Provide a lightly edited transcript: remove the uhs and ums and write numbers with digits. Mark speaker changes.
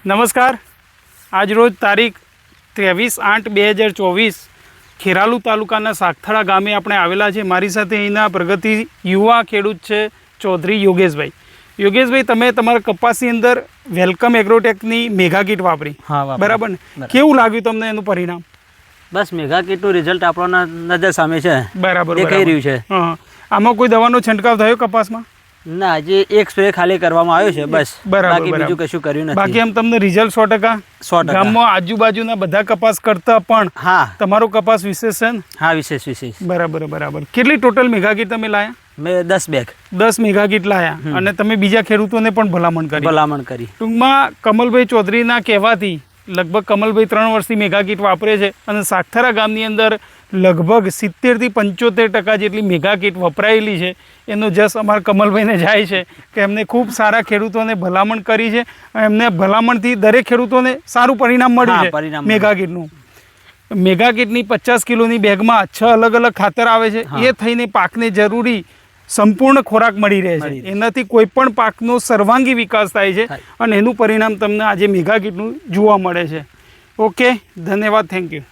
Speaker 1: નમસ્કાર. આજરોજ તારીખ 23/8/2024 ખેરાલુ તાલુકાના સાગથળા ગામે આપણે આવેલા છે. મારી સાથે અહીંના પ્રગતિ યુવા ખેડૂત છે ચૌધરી યોગેશભાઈ. યોગેશભાઈ, તમે તમારા કપાસની અંદર વેલકમ એગ્રોટેકની મેગા કીટ વાપરી, બરાબર ને? કેવું લાગ્યું તમને એનું પરિણામ?
Speaker 2: બસ મેગા કીટનું રિઝલ્ટ આપણને નજર સામે છે,
Speaker 1: બરાબર
Speaker 2: દેખાઈ રહ્યું છે.
Speaker 1: આમાં કોઈ દવાનો છંટકાવ થયો કપાસમાં?
Speaker 2: ના, જે એક સ્પ્રે ખાલી કરવામાં આવ્યો છે બસ,
Speaker 1: બરાબર.
Speaker 2: બીજું કશું કર્યું નથી.
Speaker 1: બાકી એમ તમને રિઝલ્ટ 100% ગામમાં આજુબાજુના બધા કપાસ કરતા પણ તમારો કપાસ વિશેષ છે ને?
Speaker 2: હા, વિશેષ.
Speaker 1: બરાબર. કેટલી ટોટલ મેગા કીટ તમે લાયા?
Speaker 2: મેં 10 બેગ
Speaker 1: 10 મેગા કીટ લાયા. અને તમે બીજા ખેડૂતોને પણ ભલામણ કરી. ટૂંકમાં કમલભાઈ ચૌધરીના કહેવાથી લગભગ કમલભાઈ 3 વર્ષથી મેગા કીટ વાપરે છે અને સાગથરા ગામની અંદર લગભગ 70 થી 75% જેટલી મેગા કીટ વપરાયેલી છે. એનો જસ અમારા કમલભાઈને જાય છે કે એમને ખૂબ સારા ખેડૂતોને ભલામણ કરી છે અને એમને ભલામણથી દરેક ખેડૂતોને સારું પરિણામ મળ્યું છે. મેગા કીટનું મેગા કીટની 50 કિલોની બેગમાં 6 અલગ અલગ ખાતર આવે છે. એ થઈને પાકને જરૂરી સંપૂર્ણ ખોરાક મળી રહે છે. એનાથી કોઈ પણ પાકનો સર્વાંગી વિકાસ થાય છે અને એનું પરિણામ તમને આજે મેગા કીટનું જોવા મળે છે. ઓકે, ધન્યવાદ, થેન્ક યુ.